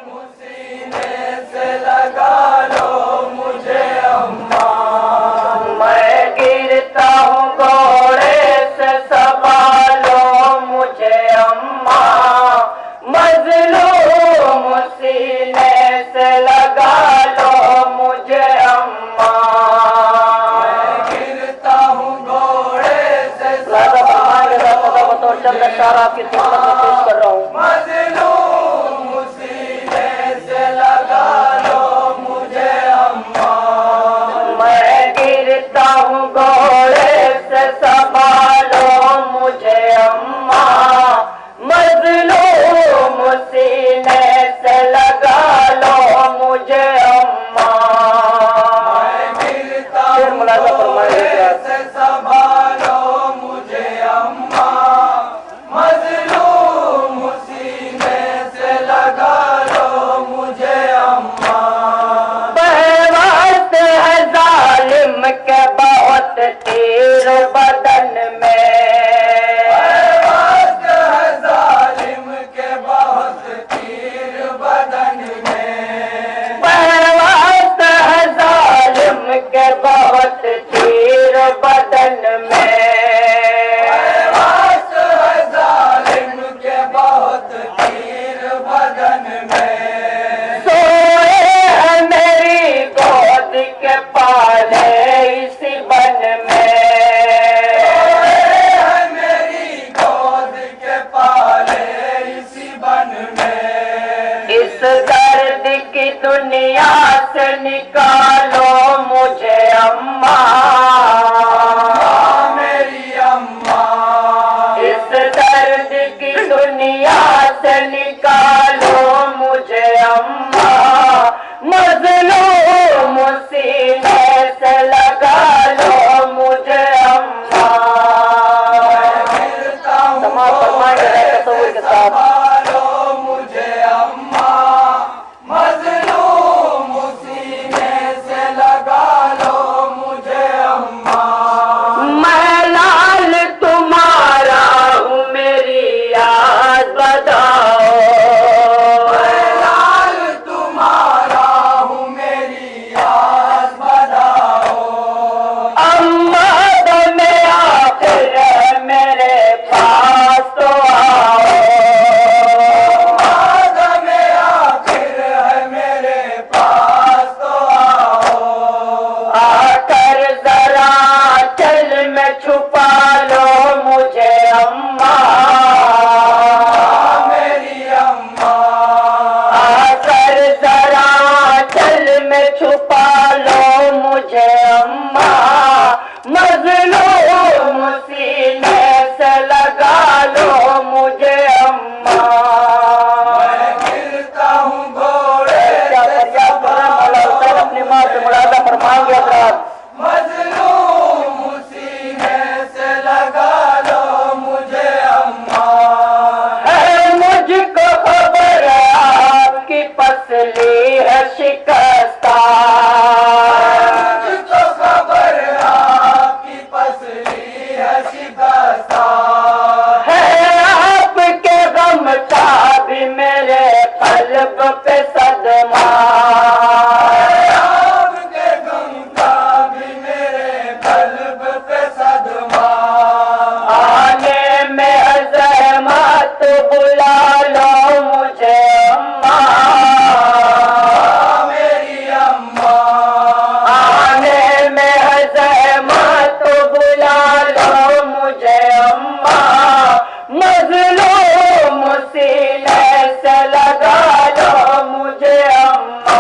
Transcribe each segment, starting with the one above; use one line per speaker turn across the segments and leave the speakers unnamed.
सीने से लगा लो मुझे अम्मा, मैं गिरता हूँ घोड़े से संभालो मुझे अम्मा, मजलूम सीने से लगा लो मुझे अम्मा, मैं गिरता हूँ घोड़े से संभालो चंद अशार आपकी खिदमत में पेश कर रहा हूँ। मजलूम सीने से लगा लो मुझे अम्मा, मैं गिरता हूँ घोड़े से संभालो मुझे अम्मा, मजलूम सीने से लगा लो मुझे अम्मा, मैं गिरता हूँ घोड़े से संभालो मुझे अम्मा, मजलूम सीने से लगा लो मुझे अम्मा, बहवात है जालिम के बहुत तीर बदन में, बहवात है जालिम के बहुत तीर बदन में, बहवात है जालिम के बहुत तीर बदन में, बहवात है जालिम के बहुत तीर बदन में, सोए है मेरी गोद के पाले इसी बन में, सोए है मेरी गोद के पाले इसी बन में, इस दर्द की दुनिया से निकालो मुझे अम्मा, मेरी अम्मा, इस दर्द की दुनिया से निकालो मुझे अम्मा, मजलूम सीने से लगा लो मुझे अम्मा, तमाम फरमाएंगे तस्वीर के साथ मुझे अम्मा, मजलूम सीने से लगा लो मुझे अम्मा, मैं लाल तुम्हारा हूँ मेरी याद बताओ, मैं लाल तुम्हारा हूँ मेरी याद बताओ, अम्मा दमे आखिर है मेरे पास तो आओ, अम्मा दमे आखिर है मेरे पास तो आओ, आकर जरा चल में छुपा लो मुझे अम्मा, मेरी अम्मा, आकर जरा चल में छुपा लो मुझे अम्मा, मजलूम सीने से लगा लो मुझे अम्मा, मैं गिरता हूँ घोड़े से संभालो अपनी माँ से मुरादा फरमाएंगे हज़रात, मजलूम सीने से लगा लो मुझे अम्मा, है मुझको खबर आपकी पसली है शिकस्ता, मुझको खबर आपकी पसली है शिकस्ता, है आपके गम का भी मेरे कल्ब पे सदमा, आपके गम का भी मेरे कल्ब पे सदमा, आने में अज़हमत बुला लो मुझे अम्मा, मेरी अम्मा, आने में अज़हमत बुला लो मुझे अम्मा, मजलूम सीने से लगा लो मुझे अम्मा,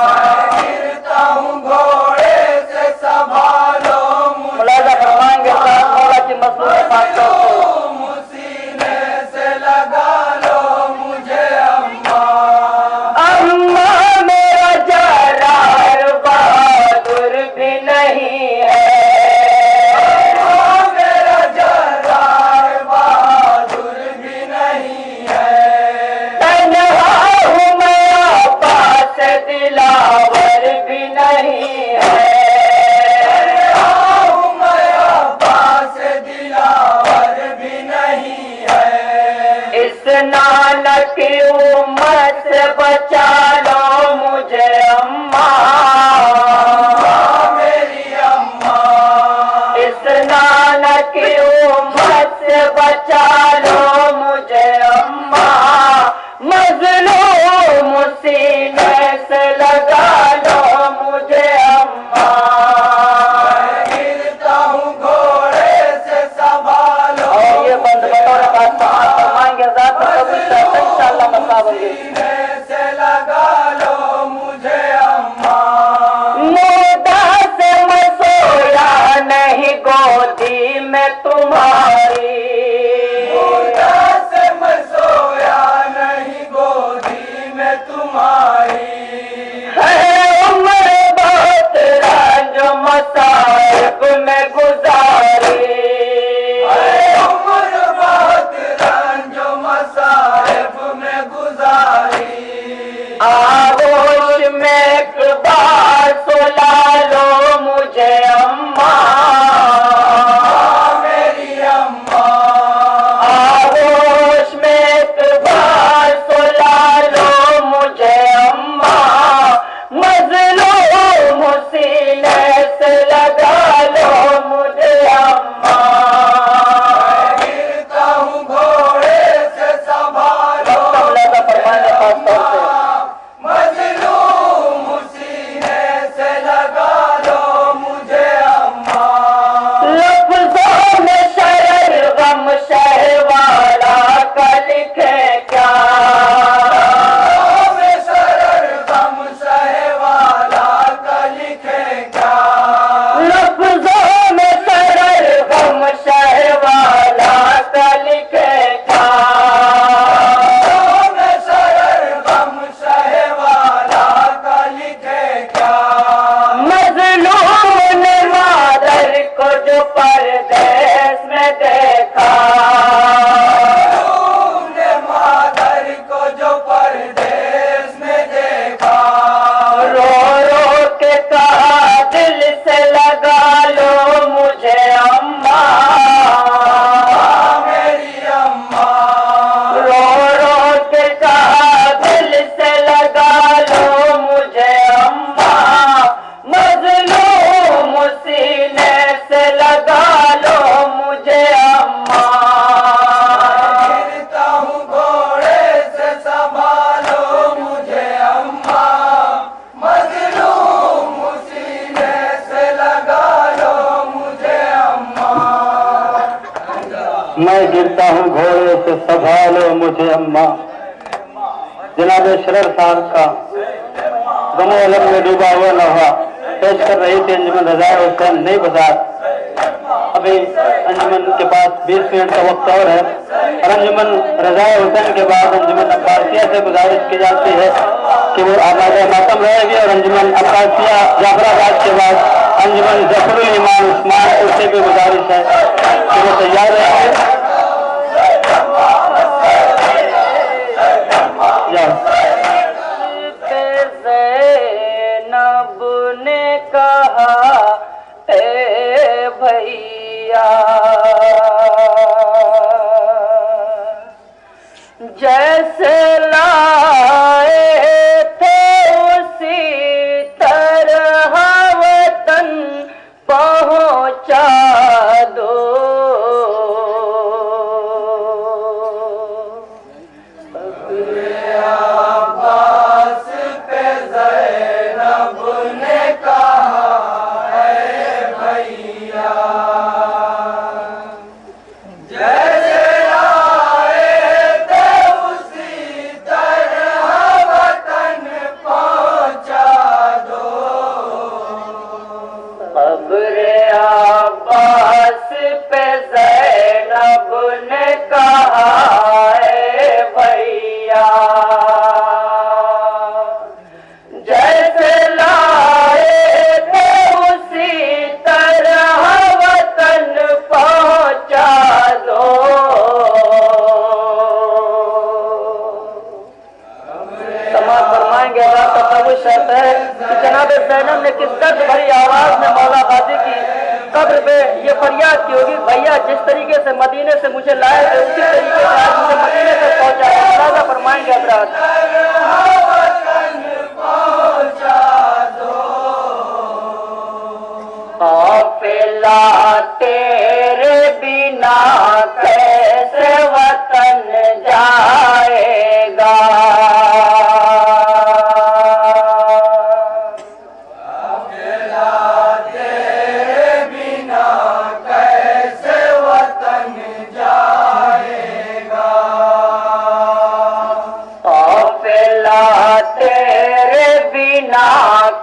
मैं गिरता हूँ घोड़े से संभालो मुलाजा फरमाएंगे मौला की मज़लूम मजलूम सीने से लगा लो मुझे अम्मा, अम्मा मेरा जरार बहादुर भी नहीं है, अम्मा मेरा जरार बहादुर भी नहीं है, तन्हा हूँ मैं अब्बास दिलावर भी नहीं है, तन्हा हूँ मैं अब्बास दिलावर भी नहीं है, इस नानक की उम्मत से बचा लो मुझे अम्मा,
मेरी अम्मा।
इस नानक की उम्मत से बचा लो मुझे अम्मा, मजलूम सीने से लगा लो मुझे अम्मा।
गिरता हूँ घोड़े से संभालो।
और ये बंद बतौर बात फरमाएंगे इंशाअल्लाह मसावंगे।
सीने से लगा लो मुझे अम्मा।
मुर्दा से मैं सोया नहीं गोदी में तुम्हारी,
मुर्दा से मैं सोया नहीं गोदी में तुम्हारी।
है उम्र बहुत रंज मसाइब में गुजारी,
उम्र बहुत रंज मसाइब में गुजारी।
आगोश में एक बार सुला लो मुझे अम्मा,
मेरी अम्मा।
आगोश में एक बार सुला लो मुझे अम्मा, मजलूम सीने से लगा लो मुझे अम्मा।
गिरता हूँ घोड़े से संभालो। मजलूम सीने से लगा लो मुझे अम्मा।
लफ्ज़ों में शरर गम शहवाला का लिखे क्या,
में शरर गम सहवाला का लिखे क्या।
लफ्ज़ों में शरर गम शहवाला का लिखे क्या,
में शरर गम सहवाला का लिखे क्या।
मजलूम ने मादर को जो परदेस में देखा,
तुमने मादर को जो परदेस में देखा।
रो रो के कहा दिल से लगा लो मुझे अम्मा,
मेरी अम्मा।
रो रो के कहा दिल से लगा लो मुझे अम्मा, मजलूम सीने से लगा लो मुझे अम्मा।
गिरता हूँ घोड़े से संभालो मुझे अम्मा। मजलूम सीने से लगा लो मुझे अम्मा।
मैं गिरता हूँ घोड़े से संभालो मुझे अम्मा। जनाब शरर साहब का गमो अलग में डूबा हुआ नौहा पेश कर रही थी अंजुमन रज़ा हुसैन नई बाजार। अभी अंजुमन के पास 20 मिनट का वक्त और है और अंजुमन रज़ा हुसैन के बाद अंजुमन अब्बासिया से गुजारिश की जाती है कि वो आबाद मातम रहेगी और अंजुमन अब्बासिया जाफराबाद के बाद अंजुमन जफरुल ईमान उस्मान उससे भी गुजारिश है कि वो तैयार रहेंगे।
ज़ैनब ने कहा ए भैया, जैसे लाए थे उसी तरह वतन पहुंचा दो।
अब्बास पे ज़ैनब ने कहा है भैया। जैसे आए थे उसी तरह वतन पहुंचा दो।
खबरे अब्बास पे ज़ैनब ने कहा है भैया, जैसे लाए थे उसी तरह वतन पहुंचा दो। समाज फरमाएंगे अल्लाह का तवज्जो शर्त है कि जनाब ज़ैनब ने किस दर्द भरी आवाज में मौला गाजी की कब्र पे ये फरियाद की होगी, भैया जिस तरीके से मदीने से मुझे लाए थे उसी तरीके से आज मुझे मदीने तक पहुंचा। फरमाएंगे हज़रात। तेरे बिना कैसे वतन जाएगा।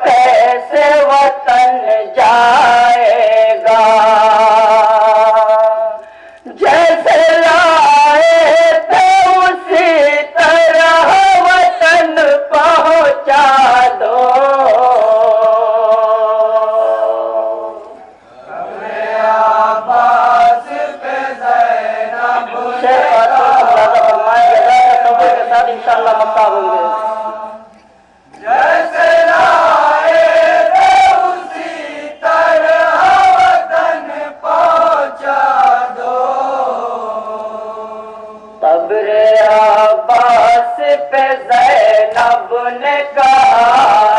कैसे वतन जाएगा। जैसे लाए थे उसी तरह वतन पहुंचा दो। इंशाअल्लाह मक्का होंगे। अब्बास पे ज़ैनब ने कहा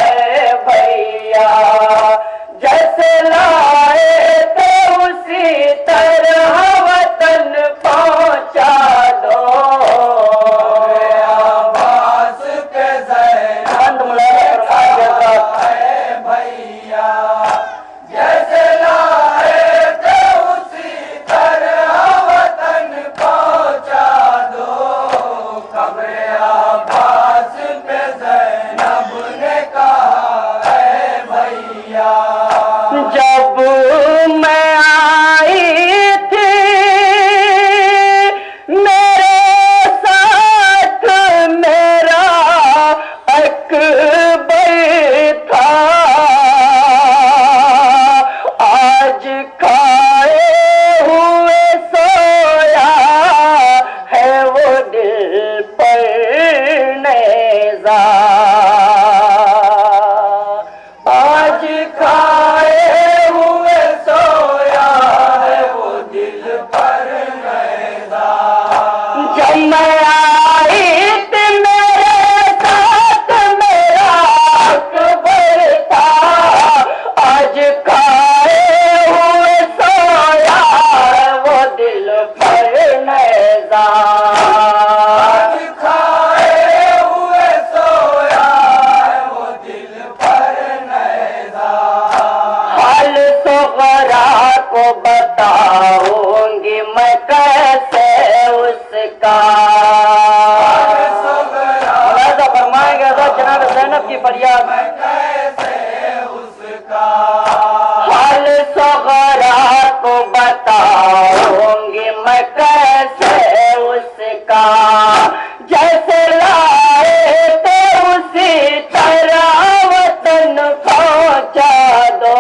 भैया जैसे लाए थे उसी तरह वतन पहुंचा दो। अब्बास पे ज़ैनब भैया जैसे लाए थे उसी तरह वतन पहुंचा दो। अब्बास पे ज़ैनब ने कहा भैया जब मैं आई थी मेरे साथ मेरा अकबर था। आज खाए हुए सोया है वो दिल पर नेज़ा। आज खाए हुए सोया है वो दिल पर नेज़ा। जब मैं आई थी मेरे साथ मेरा अकबर था। आज खाए हुए सोया है वो दिल पर नेज़ा। आज खाए हुए सोया है वो दिल पर नेज़ा। हाल सुगरा को बताऊंगी मैं कैसे उसका। फरमाएंगे जनाब ज़ैनब की फरियाद कैसे उसका। हाल सुगरा को बताऊंगी मैं कैसे उसका। जैसे लाए थे उसी तरह वतन पहुंचा दो।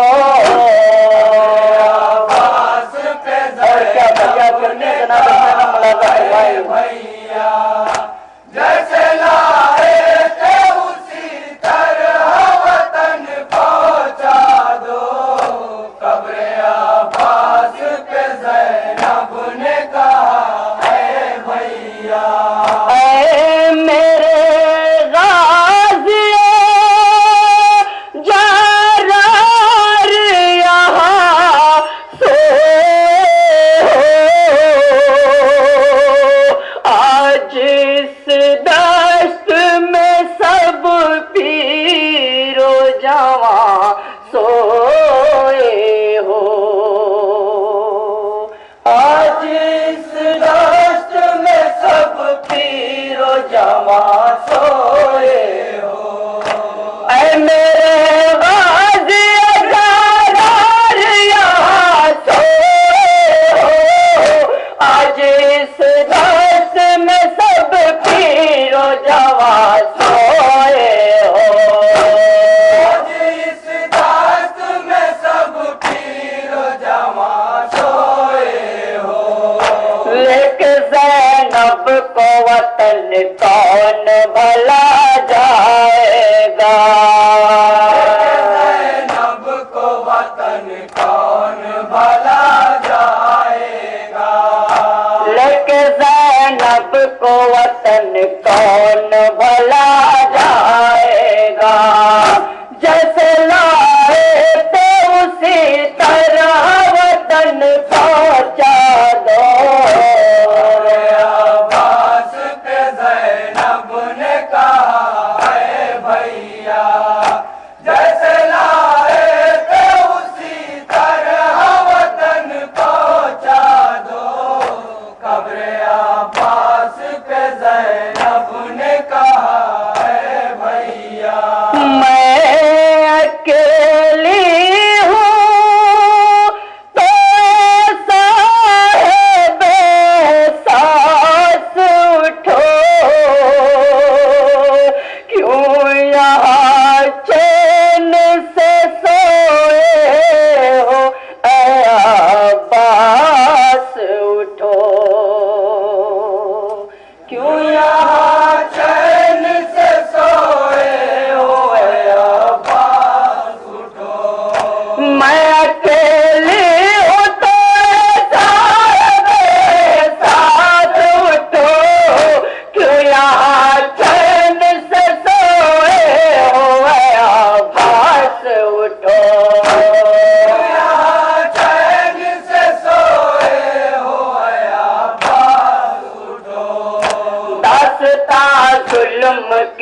और क्या फरियाद करनी जनाब ज़ैनब मुलाज़ा भैया जैसे लाए थे उसी तरह वतन पहुंचा दो। कब्र अब्बास पे ज़ैनब ने कहा भैया मेरे गाज़ियों जारार यहाँ सोए हो। आज इस दश्त में सब पीरो जवां सोए हो। आज इस दश्त में सब पीरो जवां सोए हो। ऐ मेरे गाज़ी जारार यहाँ सोए हो। आज इस दश्त में सब पीरो जवां सोए हो। आज इस दश्त में सब पीरो जवां सोए हो। लेके ज़ैनब को वतन कौन भला जाएगा। ज़ैनब को वतन कौन भला जाएगा। लेके ज़ैनब को वतन कौन भला जाएगा। जैसे लाए थे उसी तरह वतन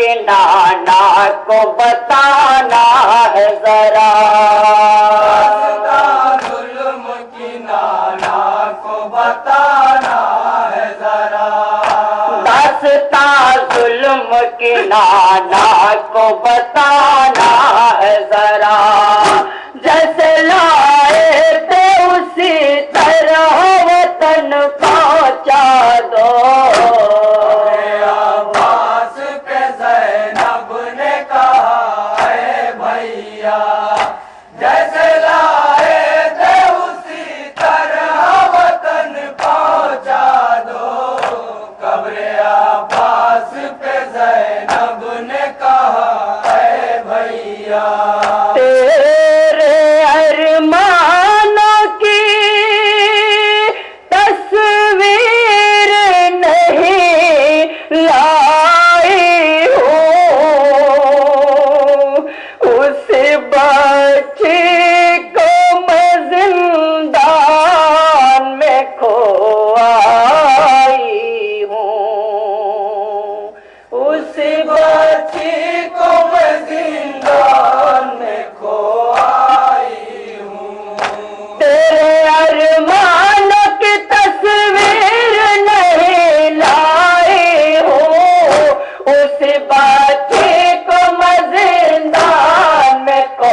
के नाना को बताना है जरा,
जुल्म की नाना को बताना है जरा,
दास्तां जुल्म की नाना को बताना है जरा, जैसे लाए थे उसी तरह वतन पहुंचा दो।
अब्बास पे ज़ैनब ने कहा है भैया, जैसे लाए थे उसी तरह वतन पहुंचा दो। कब्रे अब्बास पे ज़ैनब ने कहा है भैया,
तेरे अरमानों की तस्वीर नहीं लाई हूँ, उस बच्ची को मैं जिंदान में खो आई हूँ, उस
बच्ची को मैं जिंदान में खो आई हूँ।
तेरे अरमानों की तस्वीर नहीं लाई हूँ, उस बच्ची को मैं जिंदान में खो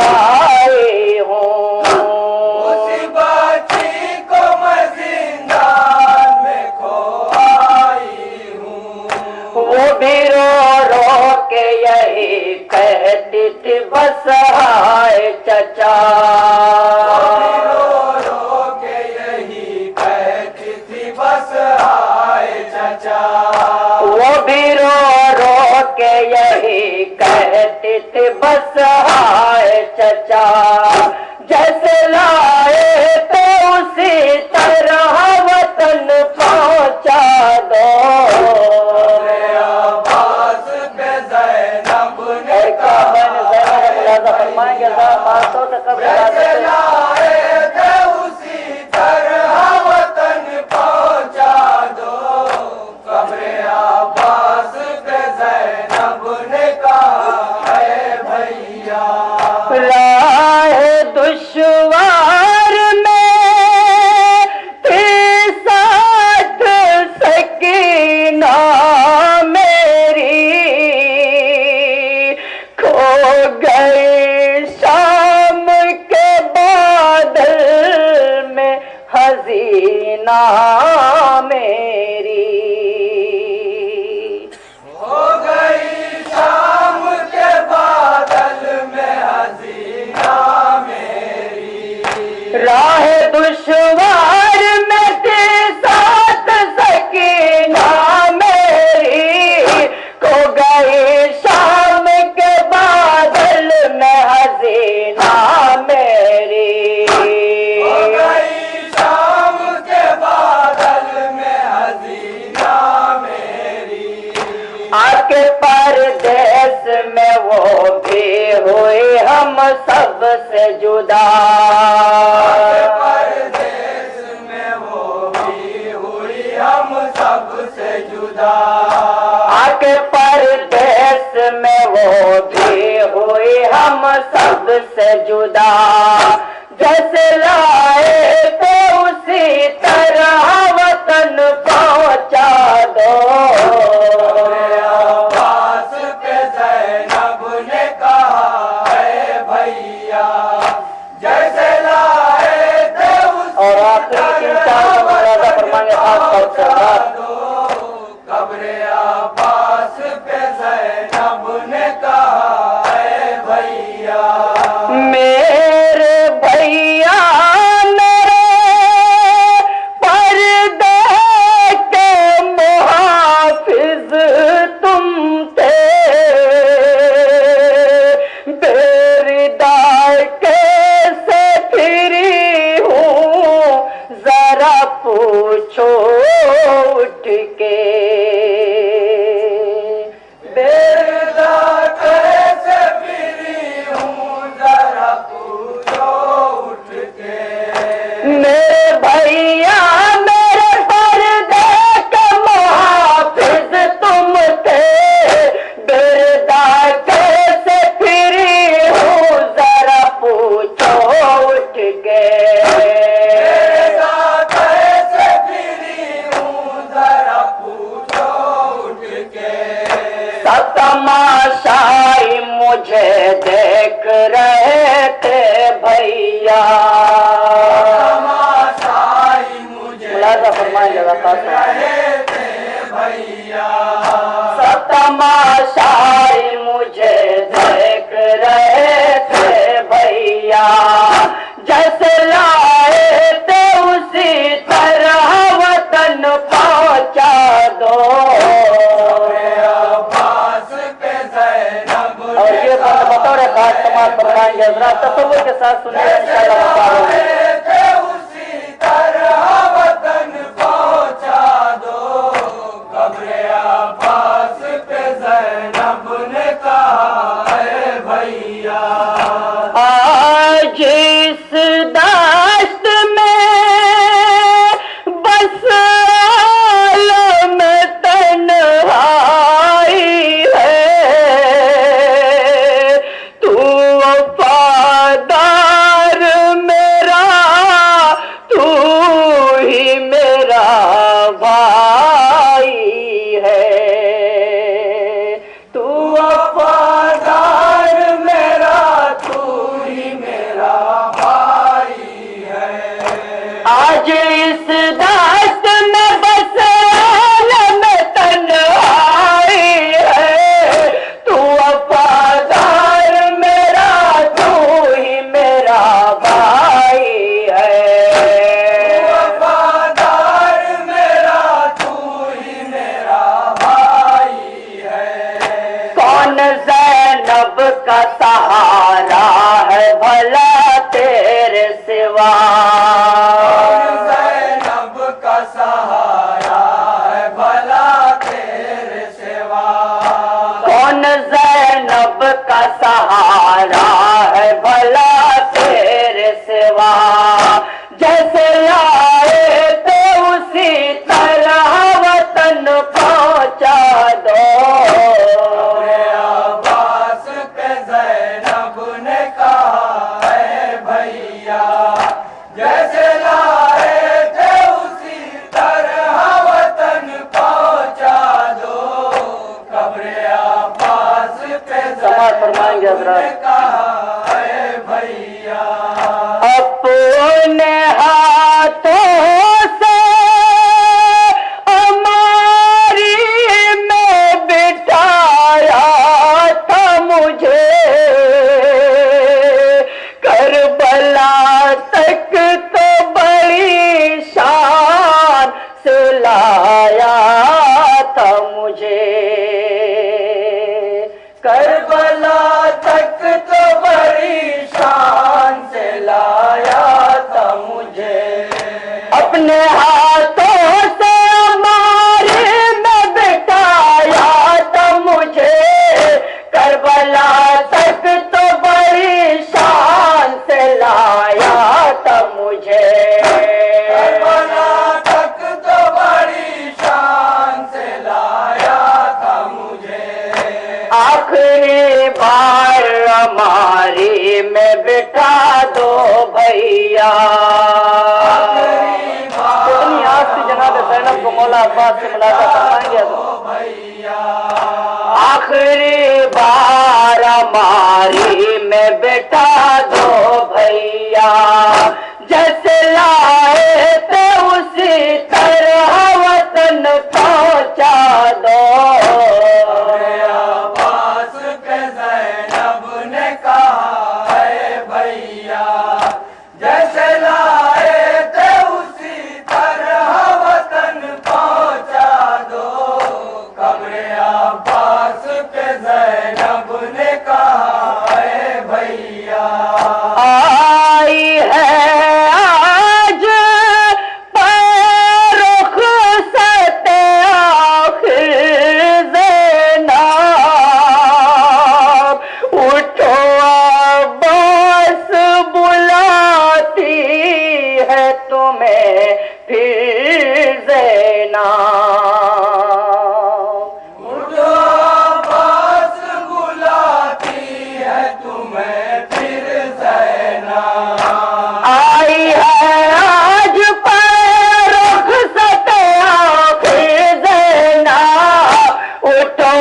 आई हूँ,
उसी बच्ची को मैं जिंदान में खो आई हूँ।
वो भी रो के यही कहती थी बस हाय चचा,
रो के यही कहती थी बस हाय चचा,
वो भी रो के यही कहती थी बस हाय चचा, जैसे लाए तो उसी तरह वतन पहुंचा दो।
अब्बास पे ज़ैनब ने
फरमाएंगे बातों से कब
जैसे लाए थे उसी तरह वतन पहुंचा दो। कब्रे अब्बास पे ज़ैनब ने कहा है भैया,
राह दुश्वार में थी साथ सकीना मेरी, खो गई शाम के बादल में हसीना मेरी,
हो गई शाम के बादल में हसीना मेरी,
राह दुश्वार में थी साथ सकीना मेरी, खो गई शाम के बादल में हसीना मेरी,
हो गई शाम के बादल में हसीना मेरी,
आके परदेस में वो भी हुए हम सब से जुदा,
परदेस में वो भी हुई हम सब से जुदा,
आके परदेस में वो भी हुई हम सब से जुदा, जैसे लाए तो उसी तरह वतन पहुंचा दो।
अब्बास पे ज़ैनब ने कहा है भैया, जैसे लाए थे
और आखिरी तीन चार मुरादा फरमाएंगे खास तौर से
कब्रे अब्बास पे ज़ैनब ने कहा है भैया,
मेरे भैया मेरे पर्दे के मुहाफिज तुम थे, बेरिदार कैसे फिरी हूँ जरा पूछो उठ के,
बेरिदार कैसे फिरी हूँ जरा पूछो उठ के,
मेरे भैया मेरे पर्दे के मुहाफिज तुम थे, भैया। मुलाजा फरमाएं जरा खास
भैया,
सब तमाशाई मुझे देख रहे थे भैया, जैसे लाए थे उसी तरह वतन पहुंचा दो। और ये बात बतौर खास समाज फरमाएंगे हजरात, तसव्वुर के साथ सुनिए इंशाअल्लाह।
उसी तरह वतन पहुंचा दो, कब्रे अब्बास पे ज़ैनब ने कहा है भैया।
आज इस दाश्त में बस आलम तन्हाई है, तू वफादार मेरा, तू ही मेरा भाई है, तू
वफादार मेरा, तू ही मेरा भाई है।
आज इस दास्त में बस आलम तन्हाई है, तू वफादार मेरा, तू ही मेरा भाई है।
वफादार मेरा, तू ही मेरा भाई है।
कौन ज़ैनब का सहारा है भला तेरे सिवा,
ज़ैनब का सहारा है भला तेरे सिवा।
कौन ज़ैनब का सहारा है भला तेरे सिवा, जैसे लाए थे उसी तरह वतन पहुंचा दो।
अब्बास पे ज़ैनब ने कहा है भैया, जैसे लाए थे उसी तरह वतन पहुंचा दो, कब्रे अब्बास पे
समाज फरमाएंगे
ज़ैनब ने
हजरात।
कहा है भैया।
अपने हाथों से हमारी में बिठाया था मुझे, करबला तक तो बड़ी शान से लाया था मुझे,
करबला तक तो बड़ी शान से लाया था मुझे।
अपने हाथों से हमारे में बिठाया था मुझे, करबला तक तो बड़ी शान से लाया था मुझे।
करबला तक तो बड़ी शान से लाया था मुझे।
आखिरी बार हमारी में बिठा दो भैया। इतनी आस्ती जनाब ज़ैनब को मौला अब्बास से मुलाकात करवाएंगे
भैया।
आखिरी बार हमारी में बिठा दो भैया, जैसे लाए थे उसी तरह वतन पहुंचा दो।
अब्बास पे ज़ैनब ने कहा है भैया, जैसे लाए थे उसी तरह वतन पहुंचा दो, कब्रे अब्बास पे ज़ैनब ने कहा है भैया।
आई है आज पैरुख सते आखिर ज़ैनब, उठो अब्बास बुलाती है तुम्हें फिर ज़ैनब।
उठो अब्बास बुलाती है तुम्हें फिर ज़ैनब।
आई है आज पैरुख सते आखिर ज़ैनब, उठो अब्बास बुलाती है तुम्हें फिर ज़ैनब।
उठो अब्बास बुलाती है तुम्हें फिर ज़ैनब।
आई है आज पैरुख सते आखिर ज़ैनब, उठो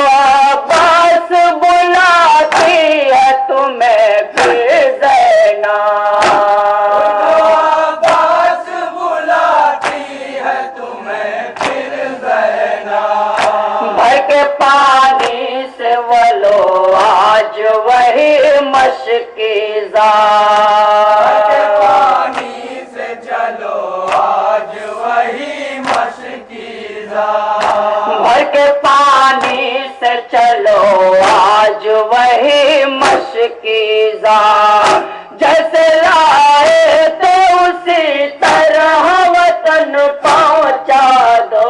अब्बास बुलाती है तुम्हें फिर ज़ैनब। आई है आज पैरुख सते आखिर ज़ैनब, उठो अब्बास बुलाती है तुम्हें फिर ज़ैनब। के पानी से वलो आज वही मशकीज़ा,
पानी से चलो आज वही मशकीज़ा,
भर के पानी से चलो आज वही मशकीज़ा, जैसे लाए थे उसी तरह वतन पहुंचा दो।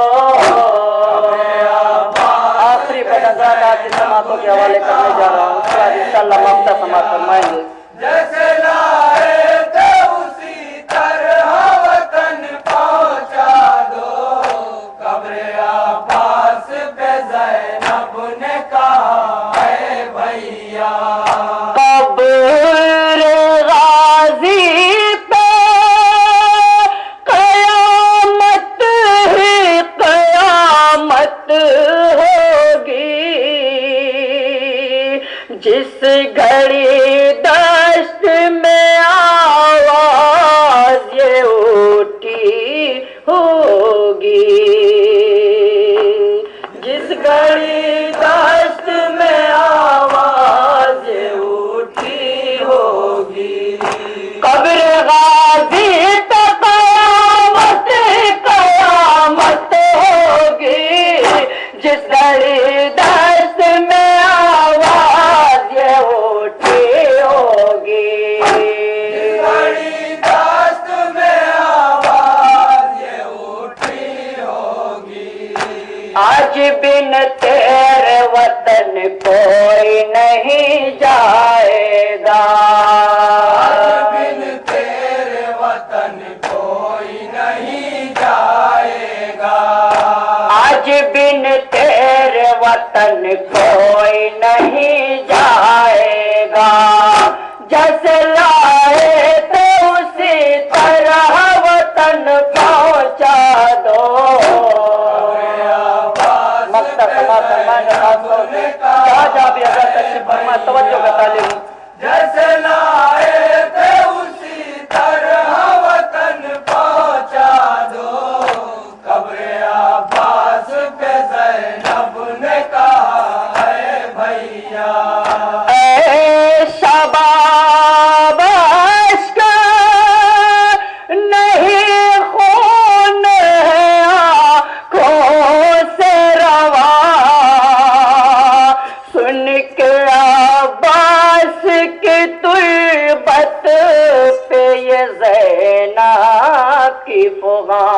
आखिरी बदगाना की समातों के हवाले करने जा रहा हूँ, उसके बाद इंशाअल्लाह ममता समाप्त फरमाएंगे।
जैसे लाए थे उसी तरह वतन पहुंचा दो, कब्र अब्बास पे ज़ैनब ने कहा है भैया,
कब्र गाजी पे कयामत ही कयामत होगी, जिस घड़ी दश्त में आवाज ये उठी होगी, जिस घड़ी दश्त में आवाज ये उठी होगी, कब्र गाजी तो कयामत कयामत होगी, जिस घड़ी दश्त में आवाज ये उठी होगी,
बड़ी दस्त में आवाज ये उठी होगी,
आज बिन तेरे वतन कोई नहीं जाएगा,
बिन तेरे वतन कोई नहीं जाएगा,
आज बिन तेरे वतन कोई नहीं जाएगा, जैसे लाए थे उसी तरह वतन पहुंचा दो। मक्ता समाज फरमाएंगे खासतौर से जहाँ भी अगर तशरीफ फरमा तवज्जो का तालिब,
जैसे लाए थे उसी तरह वतन पहुंचा दो, कब्र अब्बास पे ज़ैनब ने कहा है भैया,
ऐ शबाब अश्क नहीं खून है आँखों से रवा, सुन के अब्बास की तुर्बत पे ये ज़ैना की फुगा,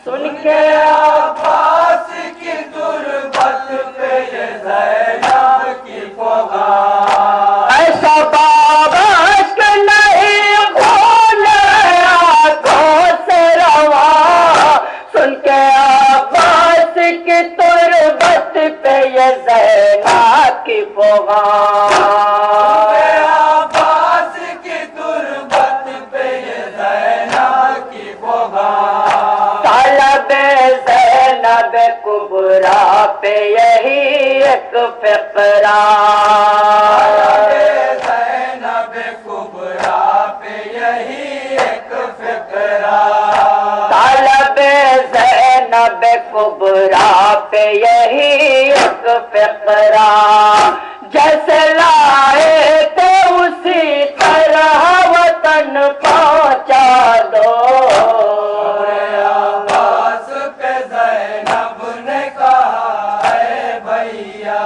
सुन के
अब्बास की तुर्बत पे ये ज़ैनब की फुगार,
ऐसा बाबश्क नहीं खून आँखों से रवा, सुन के अब्बास की तुर्बत पे ये ज़ैना की फुगार,
अब्बास की तुर्बत पे ये ज़ैनब की फुगार,
तलब ज़ैनब कुबरा पे यही एक फ़िक्रा,
ज़ैनब कुबरा पे यही एक फ़िक्रा,
तलब ज़ैनब कुबरा पे यही एक फ़िक्रा, जैसे लाए थे उसी तरह वतन पहुंचा दो।
अब्बास पे ज़ैनब ने कहा है भैया,